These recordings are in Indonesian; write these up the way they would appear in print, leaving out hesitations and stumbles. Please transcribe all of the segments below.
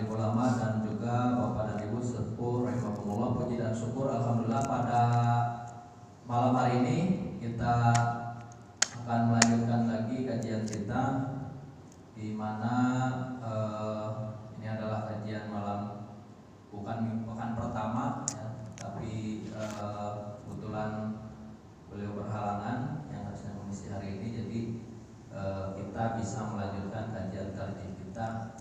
alim ulama dan juga Bapak dan Ibu sepuh rahimakumullah, puji dan syukur alhamdulillah pada malam hari ini kita akan melanjutkan lagi kajian kita, di mana ini adalah kajian malam bukan pekan pertama ya, tapi kebetulan beliau berhalangan yang harusnya mengisi hari ini, jadi kita bisa melanjutkan kajian tarjih kita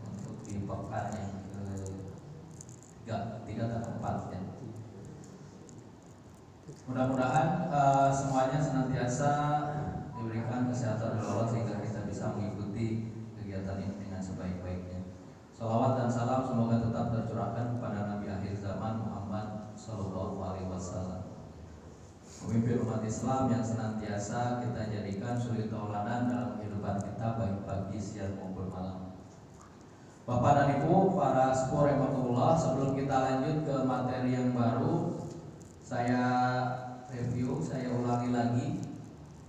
untuk di pekan yang ketiga atau keempat ya. Mudah-mudahan semuanya senantiasa diberikan kesehatan oleh Allah sehingga kita bisa mengikuti kegiatan ini dengan sebaik-baiknya. Salawat dan salam semoga tetap tercurahkan kepada Nabi akhir zaman Muhammad Sallallahu Alaihi Wasallam, pemimpin umat Islam yang senantiasa kita jadikan suri tauladan dalam kehidupan kita baik pagi, siang maupun malam. Bapak dan Ibu, para sepuh rahimakumullah, sebelum kita lanjut ke materi yang baru, saya ulangi lagi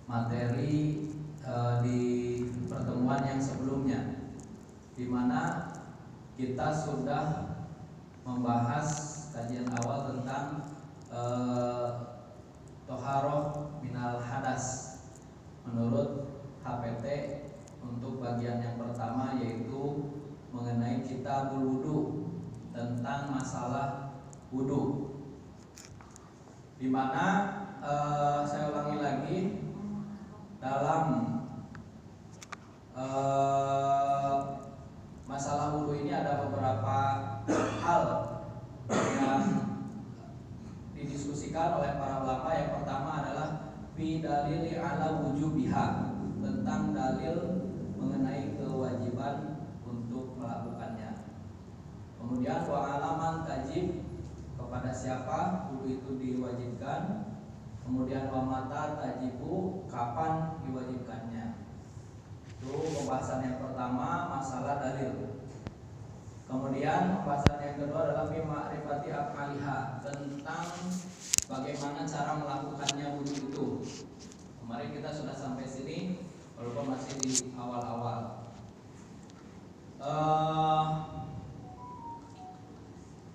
materi di pertemuan yang sebelumnya, di mana kita sudah membahas kajian awal tentang Toharoh minal hadas menurut HPT. Untuk bagian yang pertama yaitu mengenai kitabul wudu, tentang masalah wudu, di mana saya ulangi lagi, dalam masalah wudu ini ada beberapa hal yang didiskusikan oleh para ulama. Yang pertama adalah fi dalili ala wujubiha, tentang dalil mengenai kewajiban untuk melakukannya. Kemudian wa alaman tajib, kepada siapa wudu itu diwajibkan. Kemudian wa mata tajibu, kapan diwajibkannya. Itu pembahasan yang pertama, masalah dalil. Kemudian pembahasan yang kedua adalah fi ma'rifati af'aliha, tentang bagaimana cara melakukannya wudu itu. Kemarin kita sudah sampai sini walaupun masih di awal-awal.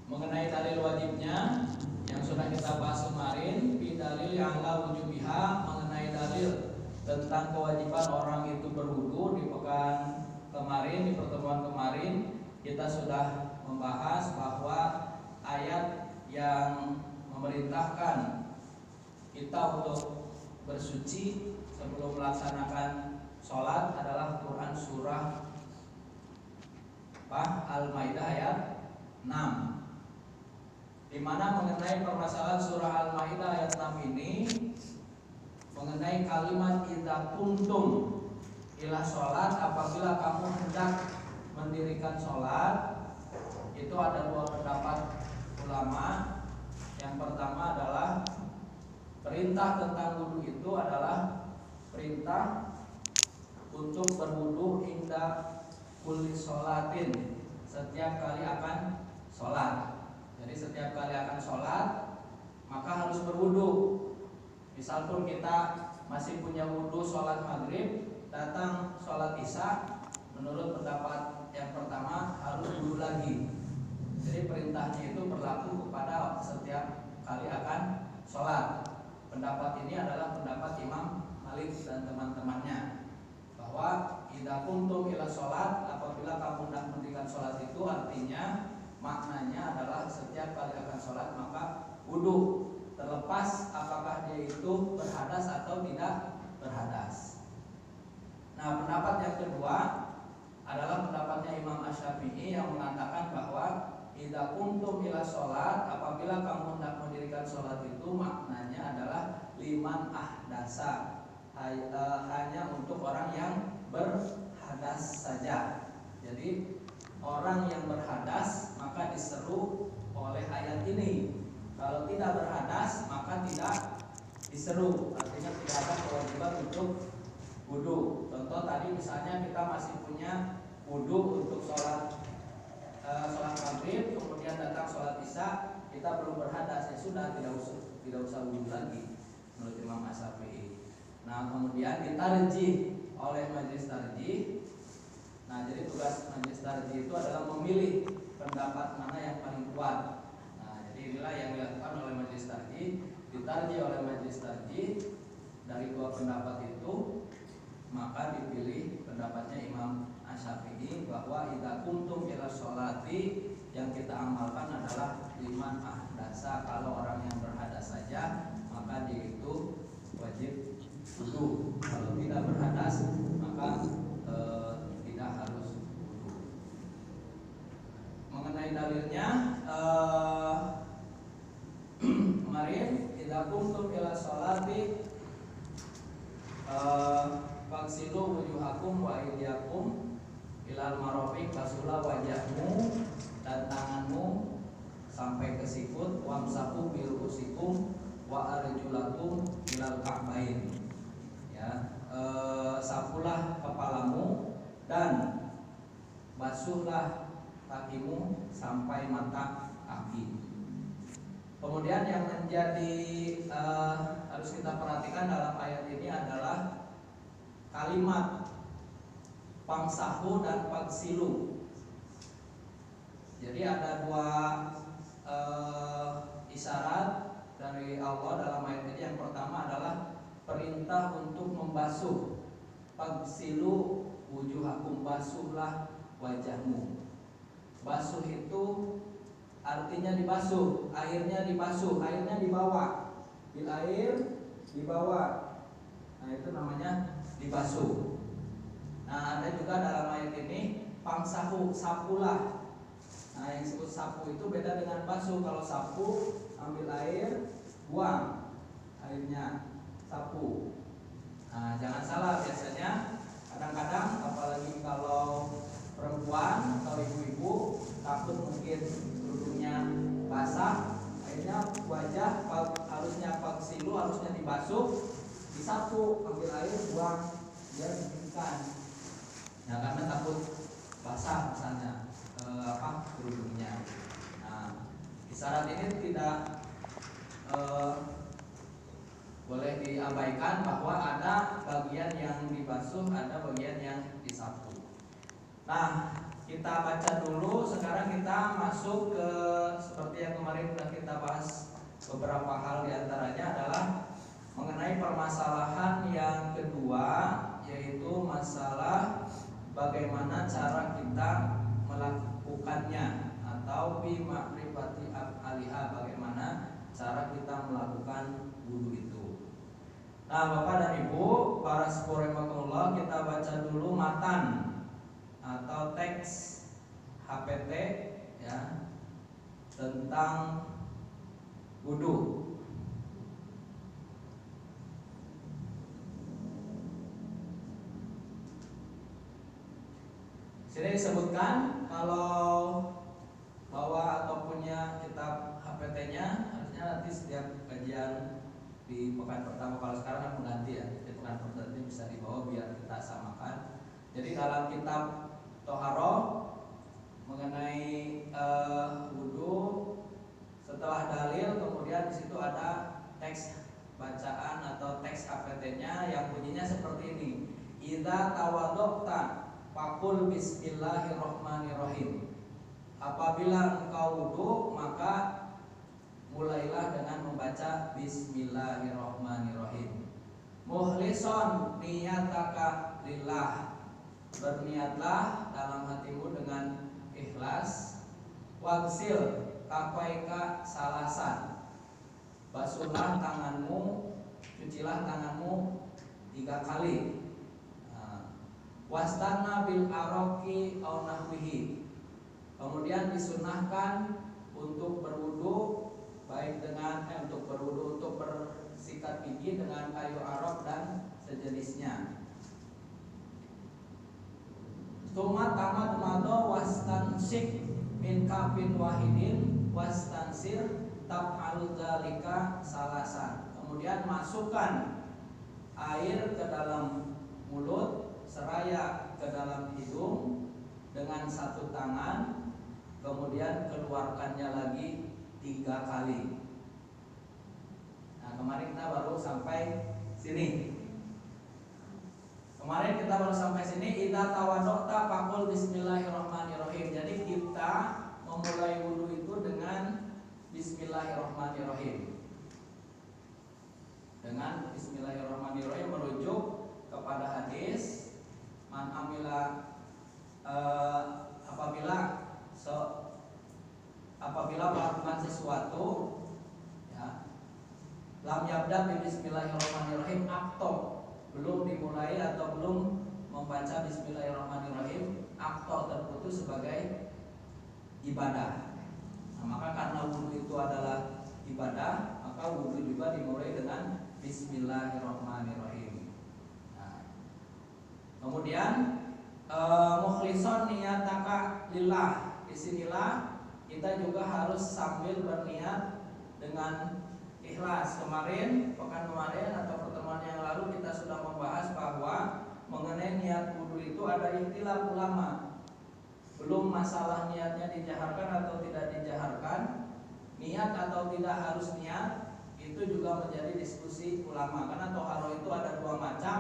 Mengenai dalil wajibnya yang sudah kita bahas kemarin, fi dalil yang la wujubiha, mengenai dalil tentang kewajiban orang itu berwudu. Di pekan kemarin, di pertemuan kemarin, kita sudah membahas bahwa ayat yang memerintahkan kita untuk bersuci sebelum melaksanakan sholat adalah Quran surah Al-Maidah ayat 6, di mana mengenai permasalahan surah Al-Maidah ayat 6 ini, mengenai kalimat idza kuntum ila sholat, apabila kamu hendak mendirikan sholat, itu ada dua pendapat ulama. Yang pertama adalah perintah tentang wudu itu adalah perintah untuk berwudu inda kulli sholatin, setiap kali akan sholat. Jadi setiap kali akan sholat maka harus berwudu. Misal pun kita masih punya wudu sholat maghrib, datang sholat isya, menurut pendapat yang pertama harus wudu lagi. Jadi perintahnya itu berlaku kepada setiap kali akan sholat. Pendapat ini adalah pendapat Imam Malik dan teman-temannya, bahwa idza kuntum ila sholat, apabila kamu hendak mendirikan sholat itu artinya maknanya adalah setiap kali akan sholat maka wudu, terlepas apakah dia itu berhadas atau tidak berhadas. Nah, pendapat yang kedua adalah pendapatnya Imam Asy-Syafi'i yang mengatakan bahwa idza kuntum ila sholat, apabila kamu hendak mendirikan sholat itu maknanya adalah liman ahdasa, hanya untuk orang yang berhadas saja. Jadi orang yang berhadas maka diseru oleh ayat ini. Kalau tidak berhadas maka tidak diseru, artinya tidak ada kewajiban untuk wudu. Contoh tadi misalnya kita masih punya wudu untuk sholat maghrib, kemudian datang sholat isya, kita belum berhadas, ya sudah, tidak usah wudu lagi menurut Imam Asy-Syafi'i. Nah, kemudian ditarjih oleh majelis tarjih. Nah, Nah, jadi tugas majelis tarjih itu adalah memilih pendapat mana yang paling kuat. Nah, jadi inilah yang dilakukan oleh majelis tarjih, ditarjih oleh majelis tarjih dari dua pendapat itu, maka dipilih pendapatnya Imam Asy-Syafi'i bahwa idza kuntum ila sholati, yang kita amalkan adalah liman ahdasa, kalau orang yang berhadas saja maka dia itu wajib wudu. Kalau tidak berhadas maka tidak harus wudu. Mengenai dalilnya, kemarin idza kuntum ila sholati faghsilu wujuhakum wa aydiyakum ilal marafiq, basuhlah wajahmu dan tanganmu sampai ke sikut, wamsahu bi ru'usikum wa arjulakum ilal ka'bain. Ya, sapulah kepalamu dan basuhlah kakimu sampai mata kaki. Kemudian yang menjadi harus kita perhatikan dalam ayat ini adalah kalimat pamsahu dan paksilu. Jadi ada dua isyarat dari Allah dalam ayat ini. Yang pertama adalah perintah untuk membasuh. Paksilu wujuhakum, basuhlah wajahmu. Basuh itu artinya dibasuh, airnya dibasuh, airnya dibawa, bil air dibawa. Nah, itu namanya dibasuh. Nah, ada juga dalam ayat ini pamsahu, sapulah. Nah, yang disebut sapu itu beda dengan basuh. Kalau sapu ambil air, buang airnya, sapu. Nah, jangan salah, biasanya kadang-kadang apalagi kalau perempuan atau ibu-ibu takut mungkin kerudungnya basah, akhirnya wajah harusnya paksilu, harusnya dibasuh, disapu, ambil air, buang, biar dikeringkan. Nah, karena takut basah misalnya kerudungnya. Nah, isyarat ini tidak boleh diabaikan bahwa ada bagian yang dibasuh, ada bagian yang disapu. Nah, kita baca dulu. Sekarang kita masuk ke seperti yang kemarin sudah kita bahas, beberapa hal diantaranya adalah mengenai permasalahan yang kedua, yaitu masalah bagaimana cara kita melakukannya, atau bi ma'rifati alaiha, bagaimana cara kita melakukan wudu itu. Nah, Bapak dan Ibu, para sepurematullah, kita baca dulu matan atau teks HPT ya tentang wudu. Sini disebutkan kalau bawa atau punya kitab HPT-nya, harusnya nanti setiap kajian di pekan pertama, kalau sekarang kan mengganti ya, di pekan pertama bisa dibawa biar kita samakan. Jadi dalam kitab Toharoh mengenai wudu, setelah dalil kemudian di situ ada teks bacaan atau teks HPT-nya yang bunyinya seperti ini. Idza tawadda'ta faqul bismillahirrahmanirrahim. Apabila engkau wudu, maka mulailah dengan membaca bismillahirrahmanirrahim. Mukhlishan niyataka lillah. Berniatlah dalam hatimu dengan ikhlas. Wagsil kafaika salasan. Basuhlah tanganmu, cucilah tanganmu 3 kali. Wastana bil aroki au nahwihi. Kemudian disunahkan untuk berwudu baik dengan untuk bersikat gigi dengan kayu arok dan sejenisnya. Tuma tamat mado wastansik min kafin wahidin wastansir tab'al dzalika salasan. Kemudian masukkan air ke dalam mulut seraya ke dalam hidung dengan 1 tangan, kemudian keluarkannya lagi 3 kali. Nah, kemarin kita baru sampai sini. Idza idza tawaddo'ta faqul bismillahirrahmanirrahim. Jadi kita memulai wudu itu dengan bismillahirrahmanirrahim. Dengan bismillahirrahmanirrahim merujuk kepada hadis man amila apabila melakukan sesuatu ya, lam yabda bi bismillahirrahmanirrahim akto, belum dimulai atau belum membaca bismillahirrahmanirrahim, akto terputus sebagai ibadah. Nah, maka karena wudu itu adalah ibadah, maka wudu juga dimulai dengan bismillahirrahmanirrahim. Nah, kemudian mukhlishon niyataka lillah. Disinilah kita juga harus sambil berniat dengan ikhlas. Pekan kemarin atau pertemuan yang lalu kita sudah membahas bahwa mengenai niat wudu itu ada ikhtilaf ulama. Belum masalah niatnya dijaharkan atau tidak dijaharkan, niat atau tidak harus niat, itu juga menjadi diskusi ulama. Karena toharoh itu ada dua macam.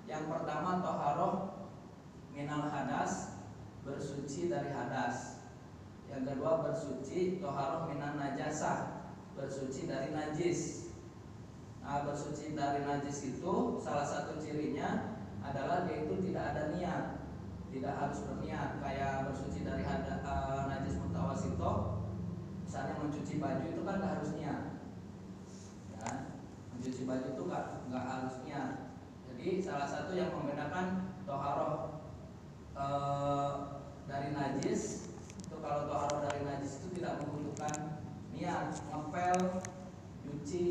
Yang pertama toharoh minal hadas, bersuci dari hadas. Yang kedua bersuci toharoh minan najasah, bersuci dari najis. Nah, bersuci dari najis itu salah satu cirinya adalah dia itu tidak ada niat, tidak harus berniat. Kayak bersuci dari najis mutawasito, misalnya mencuci baju itu kan nggak harus niat ya, mencuci baju itu nggak harus niat. Jadi salah satu yang membedakan toharoh dari najis itu, kalau toharoh dari najis itu tidak membutuhkan niat, ngepel, nyuci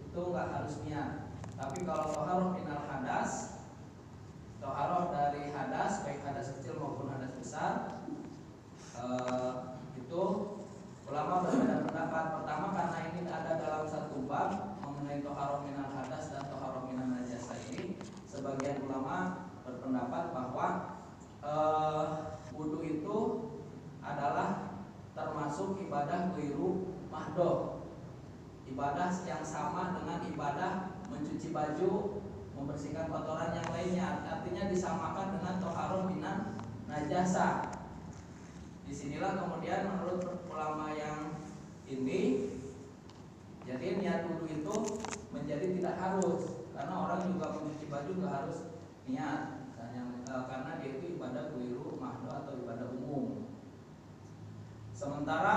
itu nggak harus niat. Tapi kalau toharoh minal hadas, toharoh dari hadas, baik hadas kecil maupun hadas besar, itu ulama berbeda pendapat. Pertama, karena ini ada dalam satu bab mengenai toharoh minal hadas dan toharoh minal najasa ini, sebagian ulama berpendapat bahwa wudu itu adalah termasuk ibadah ghairu mahdoh, ibadah yang sama dengan ibadah mencuci baju, membersihkan kotoran yang lainnya. Artinya disamakan dengan toharoh minan najasa. Disinilah kemudian menurut ulama yang ini, jadi niat wudu itu menjadi tidak harus, karena orang juga mencuci baju nggak harus niat, karena dia itu ibadah ghairu mahdoh atau ibadah umum. Sementara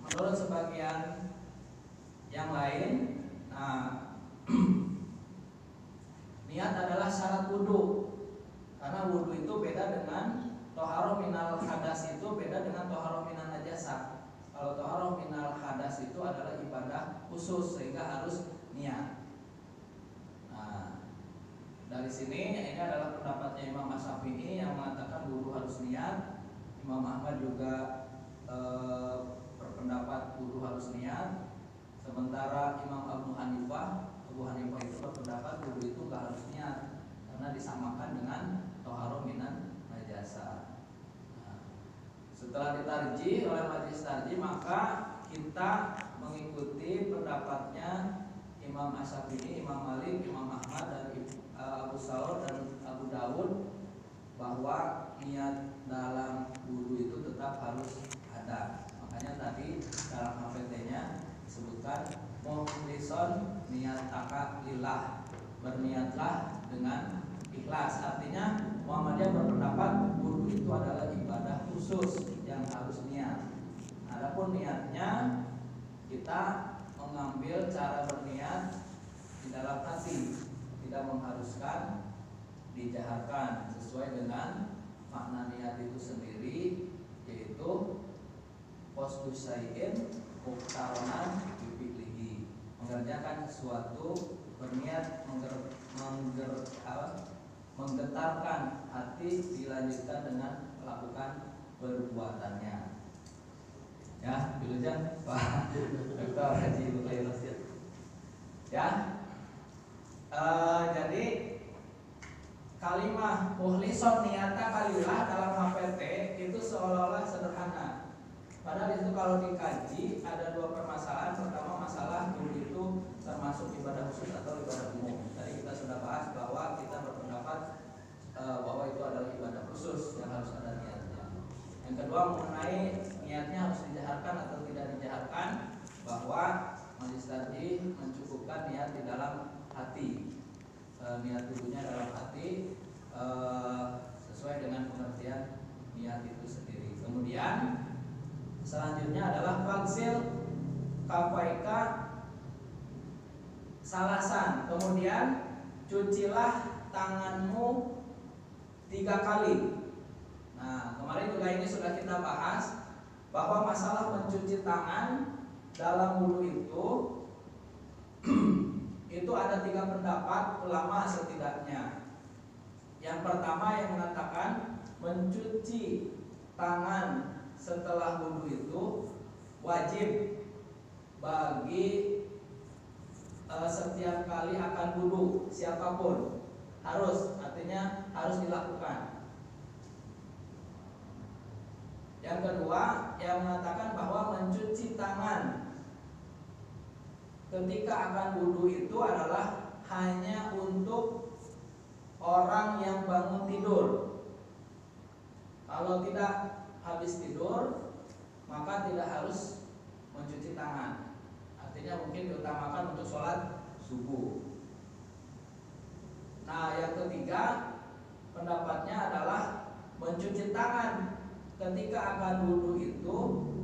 menurut sebagian yang lain, niat adalah syarat wudu, karena wudu itu beda dengan toharoh minal hadas, itu beda dengan toharoh minal najasa. Kalau toharoh minal hadas itu adalah ibadah khusus sehingga harus niat. Nah, dari sini ini adalah pendapatnya Imam Asy-Syafi'i yang mengatakan wudu harus niat. Imam Ahmad juga berpendapat wudu harus niat. Sementara Imam Abu Hanifah itu berpendapat wudu itu nggak harus niat, karena disamakan dengan toharoh minan najasa. Nah, setelah ditarjih oleh majelis tarjih, maka kita mengikuti pendapatnya Imam Asy-Syafi'i, Imam Malik, Imam Ahmad, dan Abu Saur dan Abu Dawud, bahwa niat dalam wudu itu tetap harus ada. Makanya tadi dalam HPT-nya disebutkan mukhlishon niyataka lillah, berniatlah dengan ikhlas. Artinya Muhammadiyah berpendapat wudu itu adalah ibadah khusus yang harus niat. Adapun niatnya, kita mengambil cara berniat di dalam hati, tidak mengharuskan dijaharkan, sesuai dengan makna niat itu sendiri, yaitu posdu syai'in muktaronan bifi'lihi, mengerjakan sesuatu, berniat menggetarkan hati, dilanjutkan dengan melakukan perbuatannya. Ya, bilujan Pak Dr. Haji Bukairos ya. Jadi kalimah mukhlishon niyata kalillah dalam HPT itu seolah-olah sederhana. Padahal itu kalau dikaji ada dua permasalahan. Pertama, masalah wudu itu termasuk ibadah khusus atau ibadah umum. Tadi kita sudah bahas bahwa kita berpendapat kedua mengenai niatnya harus dijaharkan atau tidak dijaharkan, bahwa majelis taklim mencukupkan niat di dalam hati, niat dulunya dalam hati, sesuai dengan pengertian niat itu sendiri. Kemudian selanjutnya adalah faksil kafaika salasan, kemudian cucilah tanganmu 3 kali. Nah, kemarin juga ini sudah kita bahas bahwa masalah mencuci tangan dalam wudu itu ada 3 pendapat ulama setidaknya. Yang pertama yang mengatakan mencuci tangan setelah wudu itu wajib bagi setiap kali akan wudu siapapun, artinya harus dilakukan. Yang kedua yang mengatakan bahwa mencuci tangan ketika akan wudu itu adalah hanya untuk orang yang bangun tidur. Kalau tidak habis tidur maka tidak harus mencuci tangan. Artinya mungkin diutamakan untuk sholat subuh. Nah, yang ketiga pendapatnya adalah mencuci tangan ketika akan wudu itu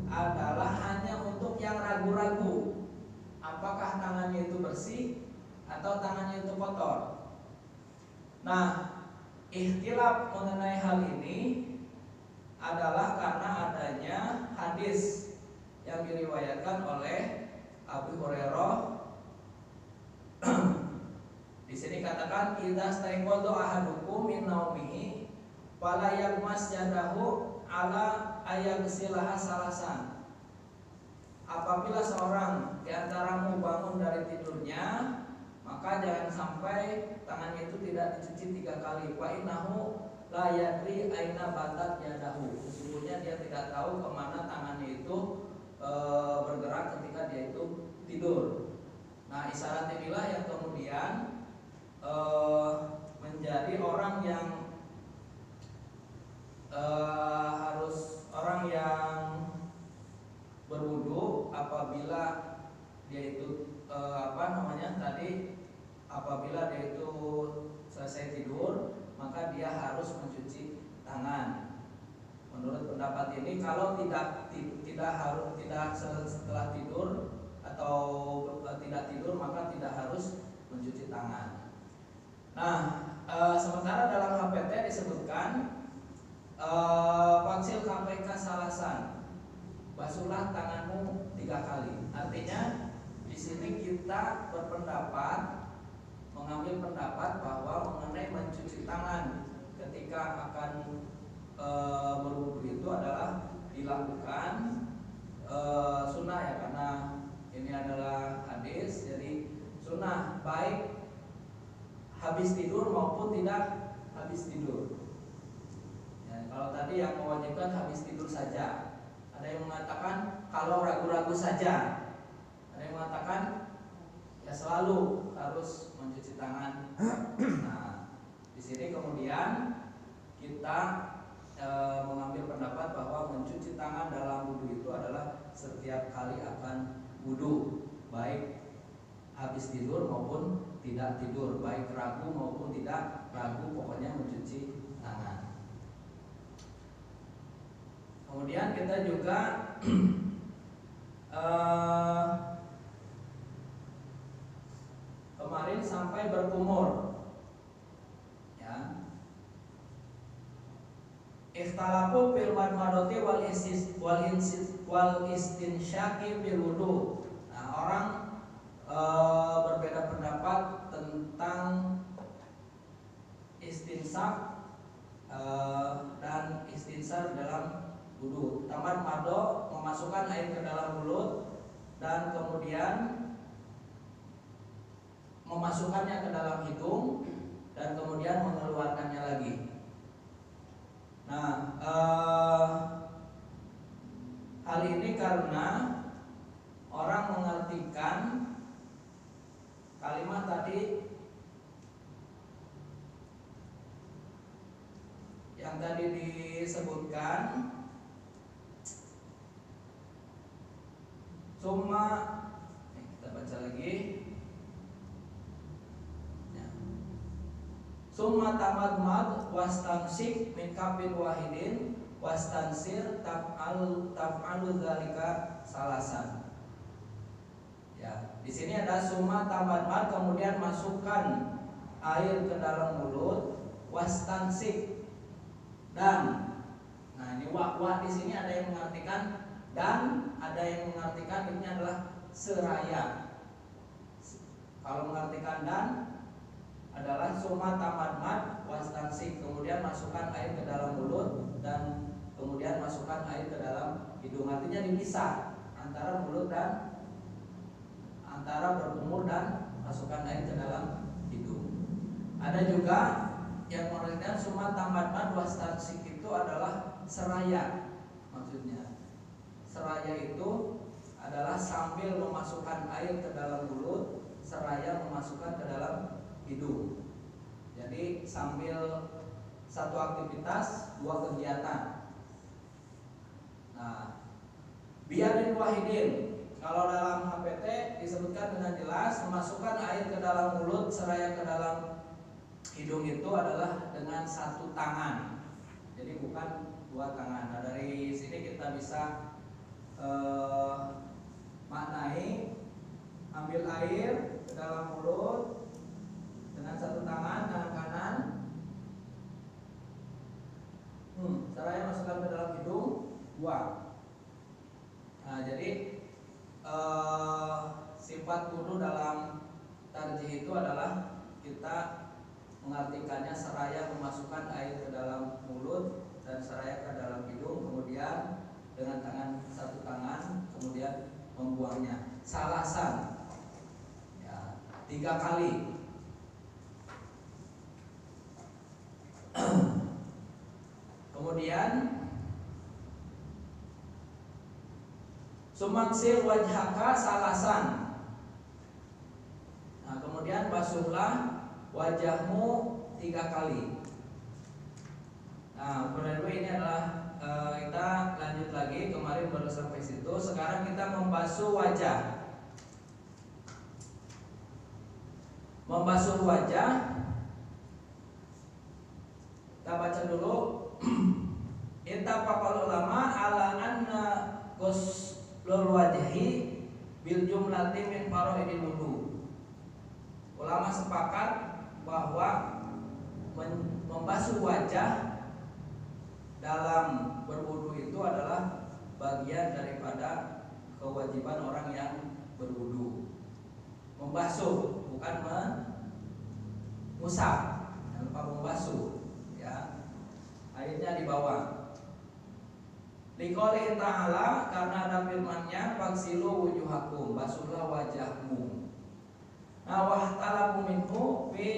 adalah hanya untuk yang ragu-ragu apakah tangannya itu bersih atau tangannya itu kotor. Nah, ikhtilaf mengenai hal ini adalah karena adanya hadis yang diriwayatkan oleh Abu Hurairah. Di sini katakan idza staiqadha ahadukum min naumihi fala yaghmas yadahu ala ayaghsilaha salasan. Apabila seorang di antaramu bangun dari tidurnya, maka jangan sampai tangannya itu tidak dicuci 3 kali. Fa innahu la yadri aina batat yadahu. Sesungguhnya dia tidak tahu kemana tangannya itu bergerak ketika dia itu tidur. Nah, isyarat inilah yang kemudian menjadi orang yang harus orang yang berwudu apabila dia itu apabila dia itu selesai tidur maka dia harus mencuci tangan. Menurut pendapat ini kalau tidak setelah tidur atau tidak tidur maka tidak harus mencuci tangan. Nah, sementara dalam HPT disebutkan faksil KPK salasan, basuhlah tanganmu 3 kali. Artinya di sini kita berpendapat mengambil pendapat bahwa mengenai mencuci tangan ketika akan berwudu itu adalah dilakukan sunnah ya, karena ini adalah hadis, jadi sunnah baik habis tidur maupun tidak habis tidur. Ya, kalau tadi yang mewajibkan habis tidur saja, ada yang mengatakan kalau ragu-ragu saja, ada yang mengatakan ya selalu harus mencuci tangan. Nah, di sini kemudian kita mengambil pendapat bahwa mencuci tangan dalam wudu itu adalah setiap kali akan wudu, baik habis tidur maupun tidak tidur, baik ragu maupun tidak ragu, pokoknya mencuci tangan. Kemudian kita juga kemarin sampai berkumur, ya. Ikhtalafu fil madmadati wal istinsyaqi fil wudu. Nah, orang berbeda pendapat tentang istinsyak dan istinsar dalam wudu. Taman mado memasukkan air ke dalam mulut dan kemudian memasukkannya ke dalam hidung dan kemudian mengeluarkannya lagi. Nah, hal ini karena orang mengartikan kalimat tadi yang tadi disebutkan Summa tamadmad wastansik min kafin wahidin wastansir taf'alu dzalika salasan. Ya, di sini ada summa tamadmad, kemudian masukkan air ke dalam mulut, wastansik, dan nah ini wa di sini ada yang mengartikan dan, ada yang mengartikan ini adalah seraya. Kalau mengartikan dan adalah summa tamadmad wastansik, kemudian masukkan air ke dalam mulut dan kemudian masukkan air ke dalam hidung. Artinya dipisah antara mulut dan antara berkumur dan masukkan air ke dalam hidung. Ada juga yang mengartikan summa tamadmad wastansik itu adalah seraya. Maksudnya seraya itu adalah sambil memasukkan air ke dalam mulut, seraya memasukkan ke dalam hidung. Jadi sambil satu aktivitas, dua kegiatan. Nah, biadin wahidin, kalau dalam HPT disebutkan dengan jelas memasukkan air ke dalam mulut seraya ke dalam hidung itu adalah dengan satu tangan. Jadi bukan dua tangan. Nah, dari sini kita bisa maknai ambil air ke dalam mulut dengan satu tangan kanan, seraya masukkan ke dalam hidung, buang. Nah, jadi sifat wudu dalam tarjih itu adalah kita mengartikannya seraya memasukkan air ke dalam mulut dan seraya ke dalam hidung, kemudian dengan satu tangan kemudian membuangnya. Salasan, ya, 3 kali. Kemudian sumaksir wajhaka salasan. Nah, kemudian basuhlah wajahmu 3 kali. Nah, berdua ini adalah kita lanjut lagi, kemarin baru sampai situ. Sekarang kita membasuh wajah. Membasuh wajah, kita baca dulu. Ittafaqal ulama ala anna ghuslul wajhi bil jumlati min faraidil wudu. Ulama sepakat bahwa membasuh wajah dalam berwudu itu adalah bagian daripada kewajiban orang yang berwudu. Membasuh, bukan mengusap, jangan lupa membasuh, ya. Airnya di bawah. Liqouli ta'ala, karena ada firman-Nya, faghsilu wujuhakum, basuhlah wajahmu. Nah, wahtalafu minhu fi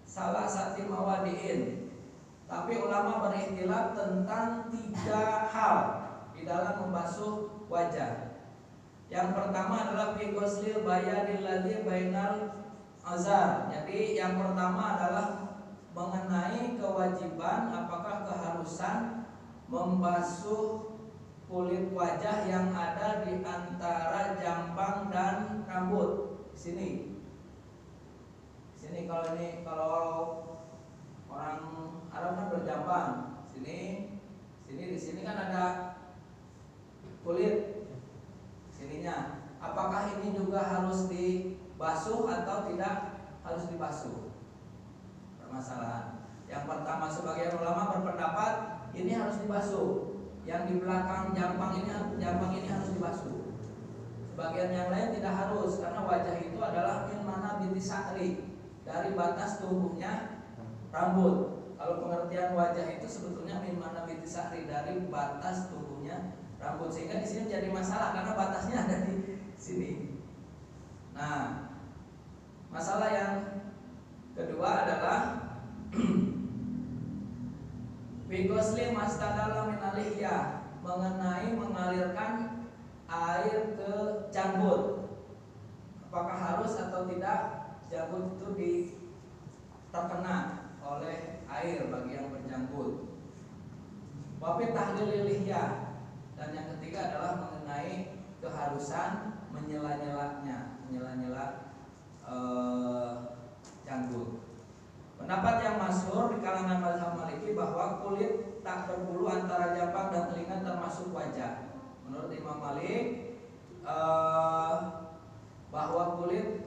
salasati mawadi'in. Tapi ulama berikhtilaf tentang 3 hal di dalam membasuh wajah. Yang pertama adalah fi ghuslil bayadil ladzi bainal azar. Jadi yang pertama adalah mengenai kewajiban, apakah keharusan membasuh kulit wajah yang ada di antara jambang dan rambut. Di sini kalau orang Arab kan berjambang. Di sini kan ada kulit sininya. Apakah ini juga harus dibasuh atau tidak harus dibasuh? Permasalahan. Yang pertama, sebagian ulama berpendapat ini harus dibasuh. Yang di belakang jambang ini harus dibasuh. Sebagian yang lain tidak harus, karena wajah itu adalah min mana binti sa'ri, dari batas tubuhnya rambut. Kalau pengertian wajah itu sebetulnya min mana binti sa'ri, dari batas tubuhnya rambut, sehingga di sini menjadi masalah karena batasnya ada di sini. Nah, masalah yang kedua adalah bigosli mastadala min alihya, mengenai mengalirkan air ke janggut. Apakah harus atau tidak janggut itu terkena oleh air bagi yang berjanggut. Wafi tahlil lihya, dan yang ketiga adalah mengenai keharusan menyela-nyela janggut. Pendapat bahwa kulit tak berbulu antara japang dan telinga termasuk wajah. Menurut Imam Malik bahwa kulit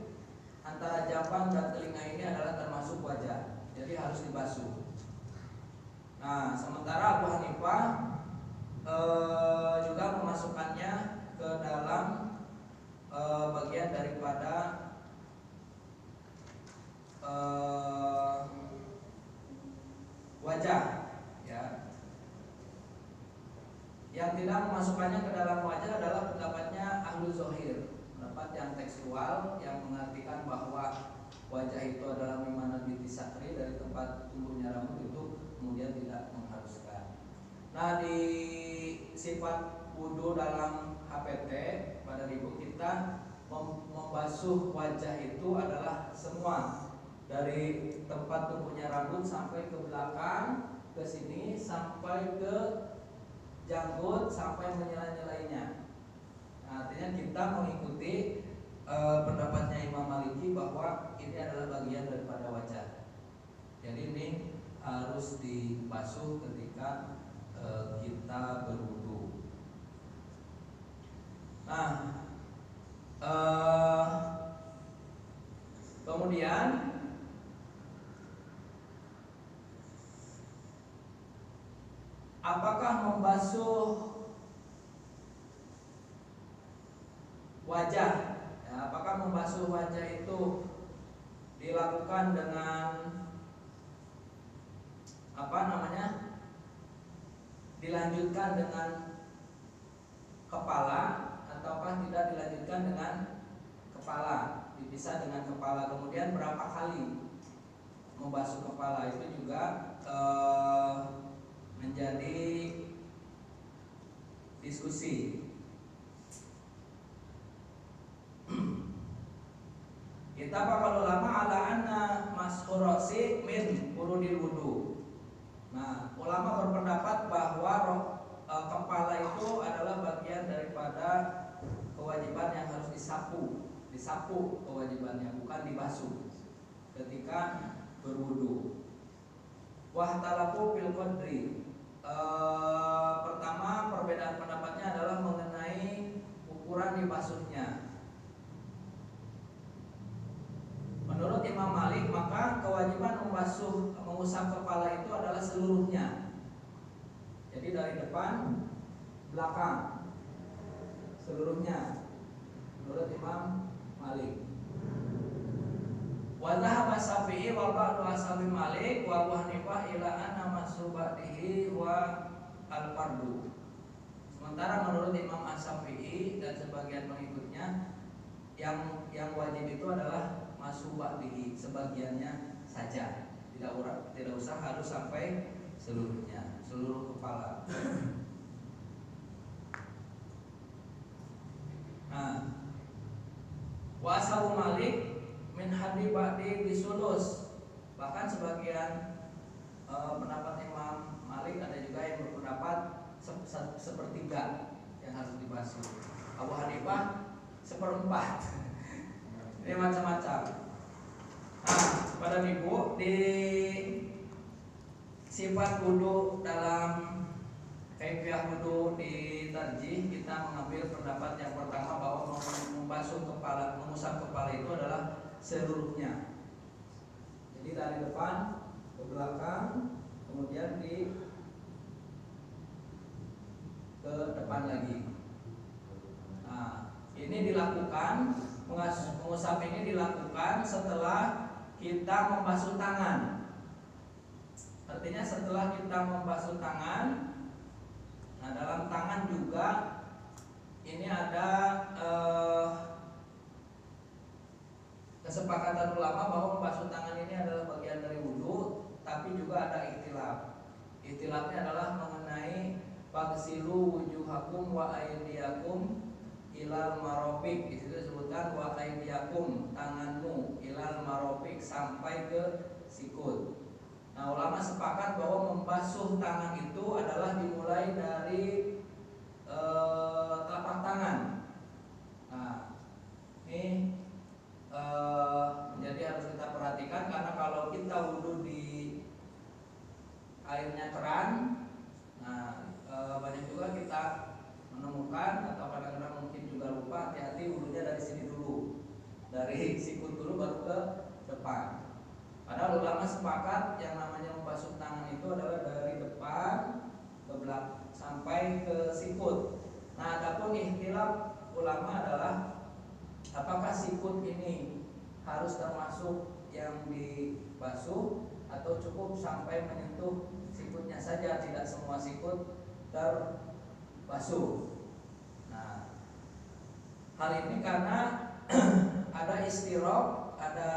antara japang dan telinga ini adalah termasuk wajah, jadi harus dibasuh. Nah, sementara Abu Hanifah juga memasukkannya ke dalam bagian daripada wajah, ya. Yang tidak memasukkannya ke dalam wajah adalah pendapatnya ahlu zohir, pendapat yang tekstual yang mengartikan bahwa wajah itu adalah mimana binti sakri, dari tempat tumbuhnya rambut itu kemudian tidak mengharuskan. Nah, di sifat wudhu dalam HPT pada ibu kita membasuh wajah itu adalah semua, dari tempat tumbuhnya rambut sampai ke belakang, ke sini sampai ke janggut, sampai menyela-nyelainya. Nah, artinya kita mengikuti pendapatnya Imam Maliki bahwa ini adalah bagian daripada wajah. Jadi ini harus dibasuh ketika kita berwudu. Nah, kemudian apakah membasuh wajah, ya, apakah membasuh wajah itu dilakukan dengan dilanjutkan dengan kepala ataukah tidak dilanjutkan dengan kepala, dipisah dengan kepala, kemudian berapa kali membasuh kepala, itu juga menjadi diskusi. Kita para ulama ala anna mashurasi min furudil wudu. Nah, ulama berpendapat bahwa kepala itu adalah bagian daripada kewajiban yang harus disapu kewajibannya, bukan dibasuh ketika berwudu. Wahtalafu fil qadri. Pertama, perbedaan pendapatnya adalah mengenai ukuran dibasuhnya. Menurut Imam Malik, maka kewajiban mengusap kepala itu adalah seluruhnya. Jadi dari depan, belakang, seluruhnya. Menurut Imam Malik. Wa dhahaba Syafi'i wa ba'du ashabi Malik wa Abu Hanifah ila anna masubatihi wa al-fardu. Sementara menurut Imam Asy-Syafi'i dan sebagian pengikutnya, yang wajib itu adalah masubatihi, sebagiannya saja. Tidak usah harus sampai seluruhnya, seluruh kepala. Nah, wa ashabu Malik min hadi ba'di bisulus. Bahkan sebagian pendapat Imam Malik ada juga yang berpendapat sepertiga yang harus dibasuh. Abu Hanifah seperempat. Ini macam-macam. Nah, pada ibu di sifat wudu dalam kaifiyah wudu di tarjih, kita mengambil pendapat yang pertama bahwa membasuh kepala, mengusap kepala itu adalah seluruhnya. Jadi dari depan ke belakang, kemudian ke depan lagi. Nah, ini dilakukan, mengusap ini dilakukan setelah kita membasuh tangan. Artinya setelah kita membasuh tangan, nah dalam tangan juga ini ada kesepakatan ulama bahwa membasuh tangan ini adalah bagian dari wudu, tapi juga ada ikhtilaf. Ikhtilafnya adalah mengenai faghsilu wujuhakum wa aydiyakum ilal marofik. Di situ disebutkan wa aydiyakum, tanganmu, ilal marofik, sampai ke sikut. Nah, ulama sepakat bahwa membasuh tangan itu adalah dimulai dari telapak tangan. Nah, ini menjadi harus kita perhatikan, karena kalau kita wudhu di airnya keran. Nah, banyak juga kita menemukan atau kadang-kadang mungkin juga lupa, hati-hati wudhunya dari sini dulu, dari sikut dulu baru ke depan. Padahal ulama sepakat yang namanya membasuh tangan itu adalah dari depan ke belakang sampai ke sikut. Nah, adapun ikhtilaf ulama adalah apakah sikut ini harus termasuk yang dibasuh atau cukup sampai menyentuh sikutnya saja, tidak semua sikut terbasuh. Nah, hal ini karena ada istirok, ada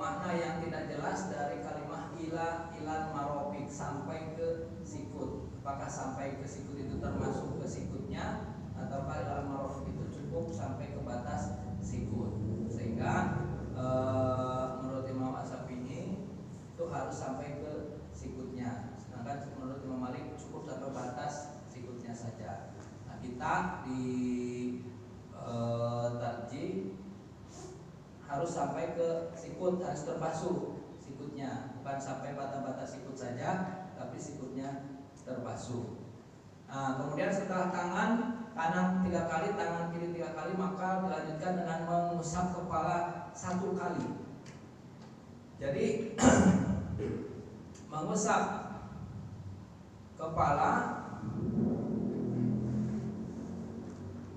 makna yang tidak jelas dari kalimat ilan marofik sampai ke sikut. Apakah sampai ke sikut itu termasuk ke sikutnya, ataukah ilan marofik itu cukup sampai ke batas sikut? Sehingga menurut Imam Asy-Syafi'i itu harus sampai ke sikutnya, sedangkan menurut Imam Malik cukup sampai batas sikutnya saja. Nah, kita di tarjih harus sampai ke sikut, harus terbasuh sikutnya, bukan sampai batas sikut saja, tapi sikutnya terbasuh. Nah, kemudian setelah tangan kanan 3 kali, tangan kiri 3 kali, maka dilanjutkan dengan mengusap kepala 1 kali. Jadi mengusap kepala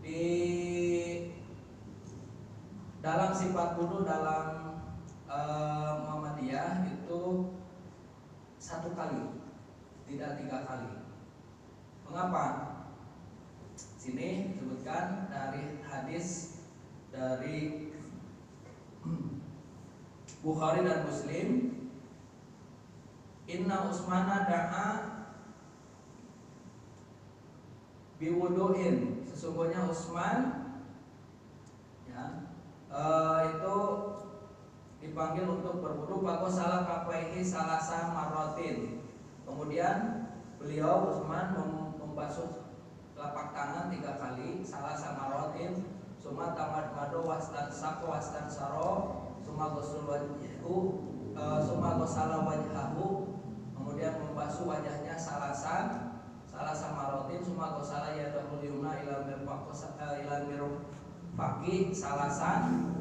di dalam sifat wudu dalam Muhammadiyah itu 1 kali, tidak 3 kali. Mengapa? Sini disebutkan dari hadis dari Bukhari dan Muslim, Inna Utsmana da'a biwudu'in, sesungguhnya Utsman ya, itu dipanggil untuk berwudu, bako salah kapaihi salasa marrotin. Kemudian beliau Utsman membasuh telapak tangan 3 kali, salasa marrotin, summa tamadmado wastan sako wastan saro, summa ghusul wajhu, summa ghusala wajhahu, kemudian membasuh wajahnya salasa marotin, summa ghusala yadahul yumna ila mirfaqi salasan,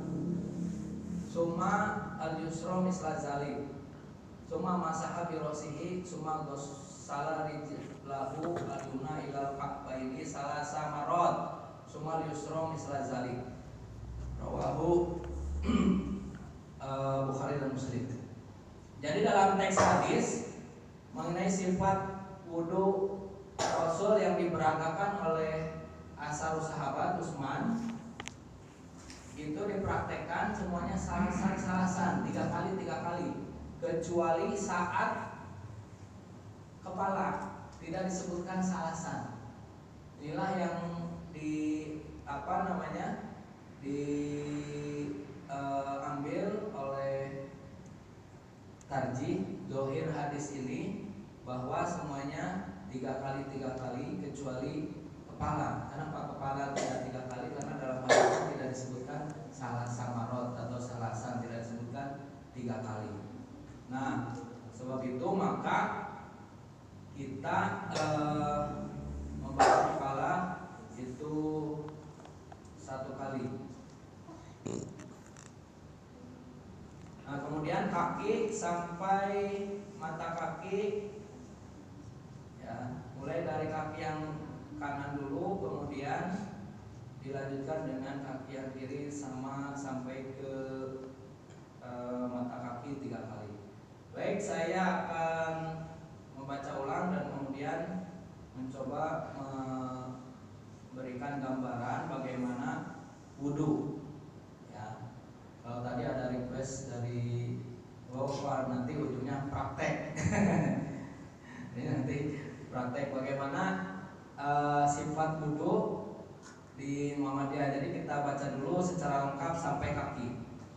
summa al yusra misla zalik, summa masaha bi rasihi, summa ghusala rijlahu al yumna ila ka'baini salasa marot, summa al yusra misla zalik. Rawahu Bukhari dan Muslim. Jadi dalam teks hadis mengenai sifat wudu Rasul yang diperagakan oleh asharus sahabat Utsman, itu dipraktekkan semuanya salasan 3 kali, kecuali saat kepala tidak disebutkan salasan. Inilah yang diambil oleh tarjih zahir hadis ini, bahwa semuanya 3 kali kecuali kepala. Kenapa kepala tidak 3 kali? Karena dalam hadis tidak disebutkan salasa marot atau salasan, tidak disebutkan 3 kali. Nah, sebab itu maka kita membasuh kepala itu 1 kali. Nah, kemudian kaki sampai mata kaki ya, mulai dari kaki yang kanan dulu, kemudian dilanjutkan dengan kaki yang kiri sama sampai ke mata kaki 3 kali. Baik, saya akan membaca ulang dan kemudian mencoba memberikan gambaran bagaimana wudu. Ya, kalau tadi ada request dari Bapak, nanti ujungnya praktek. Ini nanti praktek bagaimana sifat wudu di Muhammadiyah. Jadi kita baca dulu secara lengkap sampai kaki.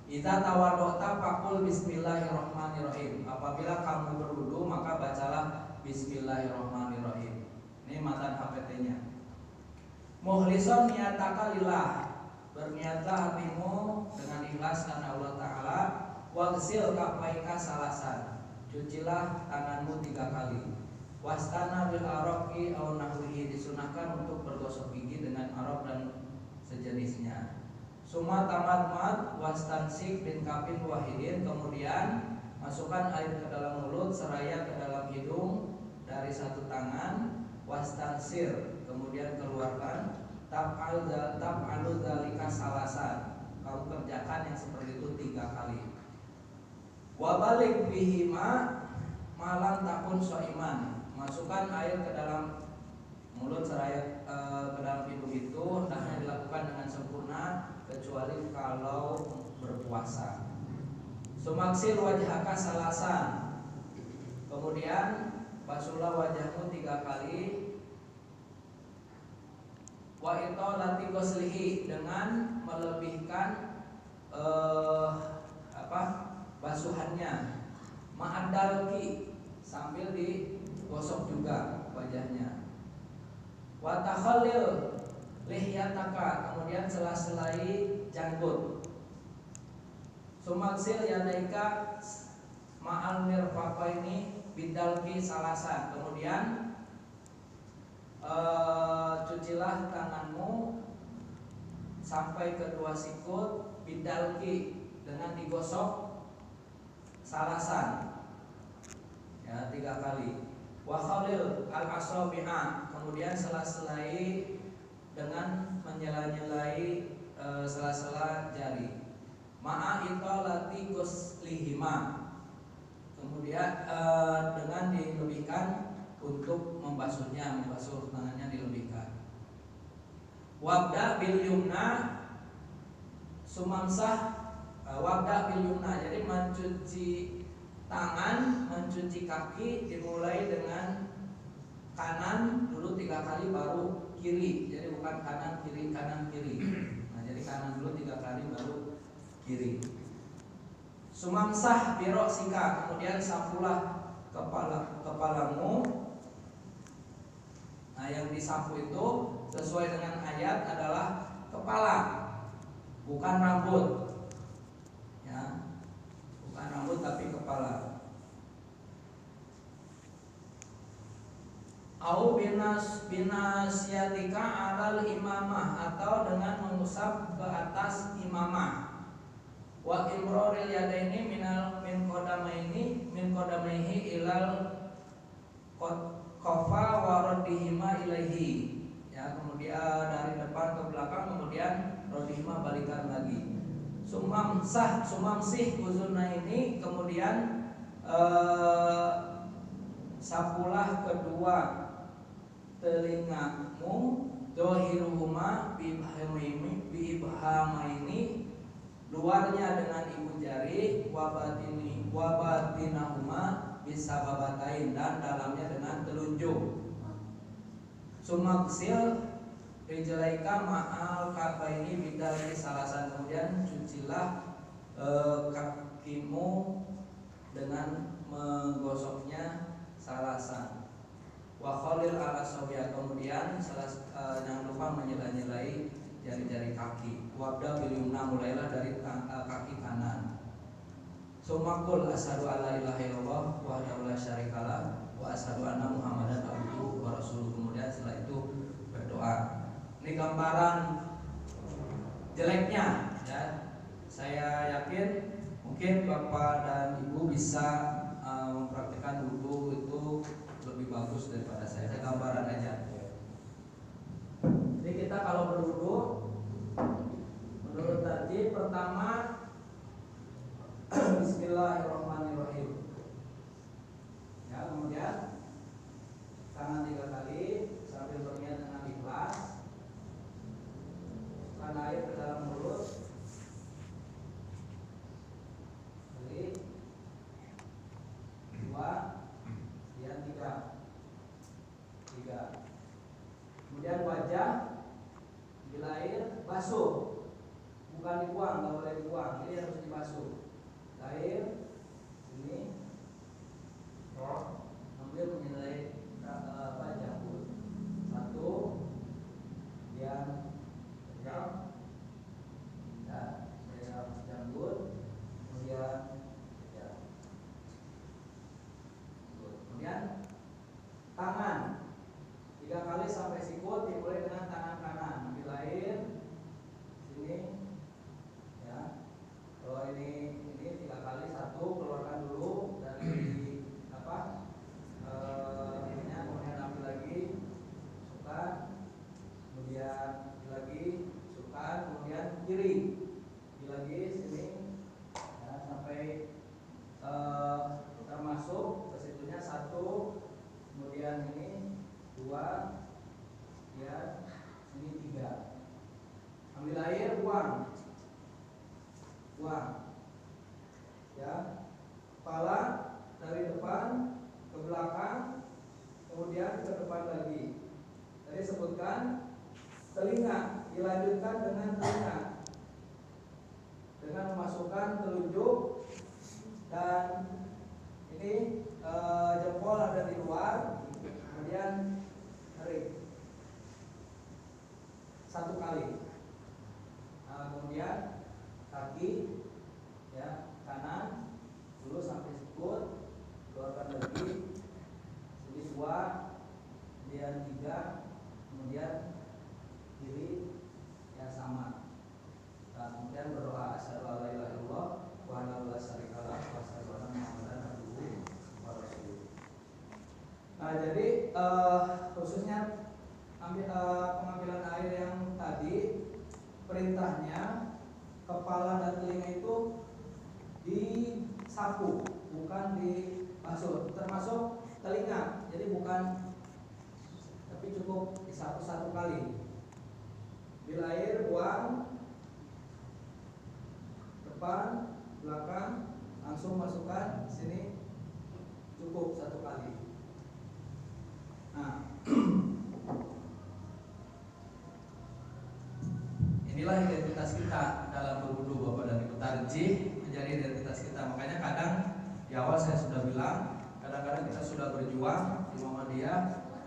Idza tawaddo'ta faqul bismillahirrahmanirrahim. Apabila kamu berwudu maka bacalah bismillahirrahmanirrahim. Ini matan HPT-nya. Mukhlishan niyataka lillah. berniatlah hatimu dengan ikhlas karena Allah Ta'ala. Wagsil kafaika salasan, cucilah tanganmu 3 kali. Wastana bil araqi aw nahwihi, disunahkan untuk bergosok gigi dengan araq dan sejenisnya. Suma tamat wastansik bin kafin wahidin, kemudian masukkan air ke dalam mulut seraya ke dalam hidung dari 1 tangan. Wastansir, kemudian keluarkan. Tab'alu dzalika salasan, kamu kerjakan yang seperti itu 3 kali. Wabalik bihima malam takun soiman, masukkan air ke dalam mulut seraya ke dalam hidung itu hendaknya dilakukan dengan sempurna kecuali kalau berpuasa. Sumaksir wajhaka salasan, kemudian basuhlah wajahmu 3 kali. Wa itolati ghuslihi, dengan melebihkan basuhannya. Ma'adalki, sambil digosok juga wajahnya. Wa takhallil lihyataka, kemudian sela-selai janggut. Sumaksil yadaika ma'al mirfaqaini bidalki salasan, kemudian cucilah tanganmu sampai kedua sikut bidalki, dengan digosok salasan, ya 3 kali. Wa khalil al asabi'a, kemudian sela-selai dengan menyela-nyelai sela-sela jari. Ma'a itolati ghuslihima, kemudian dengan dilebihkan untuk membasuhnya, membasuh tangannya dilebihkan. Wabda bil yumna sumamsah, wabda bil yumna, jadi mencuci tangan, mencuci kaki dimulai dengan kanan dulu 3 kali baru kiri, jadi bukan kanan kiri kanan kiri. Nah, jadi kanan dulu 3 kali baru kiri. Sumamsah birosika, kemudian sapulah kepalamu. Nah, yang disapu itu sesuai dengan ayat adalah kepala, bukan rambut, ya, bukan rambut tapi kepala. Au binasyatika alal imamah, atau dengan mengusap ke atas imamah. Wa imroril yadaini min qadamaihi ilal qafa wa raddihima ilaihi, ya, kemudian dari depan ke belakang, kemudian raddihima balikan lagi. Sumamsih uzunaini, kemudian sapulah kedua telingamu, dohiruhuma biibhamaini, luarnya dengan ibu jari, wabatinahuma bisababatain, dan dalamnya dengan telunjuk. Sumaksil rijlaika ma'al kafaini bidalki salasan, kemudian cucilah kakimu dengan menggosoknya salasan. Wa khalil ala asabi'a, kemudian jangan lupa menyela-nyelai jari-jari kaki. Wabda bil yumna, mulailah dari kaki kanan. Sumakul asyhadu alla ilaha illallah wahdahu la syarikalah wa asyhadu anna muhammadan abduhu wa rasuluh, kemudian setelah itu berdoa. Ini gambaran jeleknya, ya. Saya yakin mungkin Bapak dan Ibu bisa mempraktikkan wudu itu lebih bagus daripada saya. Saya gambaran aja. Jadi kita kalau berwudu menurut tadi, pertama Bismillahirrahmanirrahim, ya, kemudian tangan 3 kali sambil berniat dengan ikhlas, masukkan air ke dalam mulut, kali 2, kemudian 3. Kemudian wajah bila air basuh, bukan dibuang, nggak boleh dibuang, ini harus dibasuh. Air ini sambil menyelai jambut 1, kemudian 2, kiri. Lagi sini ya, sampai termasuk ke situnya 1, kemudian ini 2, ya sini 3. Ambil air, buang, ya. Kepala dari depan ke belakang, kemudian ke depan lagi. Tadi sebutkan telinga, dilanjutkan dengan telinga dengan memasukkan telunjuk dan ini jempol ada di luar, kemudian tarik 1 kali. Kemudian kaki, ya, kanan dulu sampai sikut, keluarkan lagi, sini 2, kemudian 3, kemudian kiri, ya sama. Kemudian berdoa asyhadu alla ilaha illallah wa anna la syarikalah wa asyhadu anna muhammadan abduhu wa rasuluh. Nah, jadi khususnya pengambilan air yang tadi, perintahnya kepala dan telinga itu disapu, bukan dibasuh. Termasuk telinga, jadi bukan, tapi cukup disapu 1 kali. Bila air, buang, depan, belakang, langsung masukkan sini, cukup 1 kali. Nah, inilah identitas kita dalam berwudu, Bapak dan Ibu. Tarjih menjadi identitas kita. Makanya kadang di awal saya sudah bilang, kadang-kadang kita sudah berjuang di Muhammadiyah,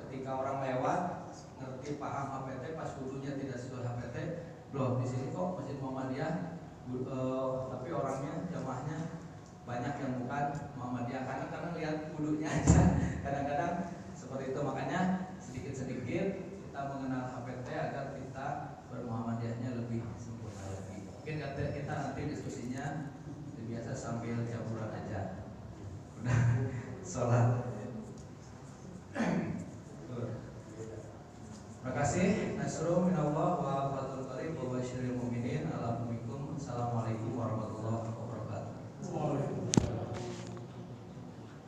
ketika orang lewat ngerti paham HPT, pas wudunya tidak sesuai HPT, loh di sini kok Masjid Muhammadiyah, tapi orangnya jamaahnya banyak yang bukan Muhammadiyah, karena lihat wudunya aja. Kadang-kadang seperti itu. Makanya sedikit-sedikit kita mengenal HPT agar kita bermuhammadiyahnya lebih sempurna lagi. Mungkin kita nanti diskusinya biasa sambil jamuran aja. Udah sholat. Terima kasih. Nasrul minallah wa fathul qarib wa basyiril mu'minin.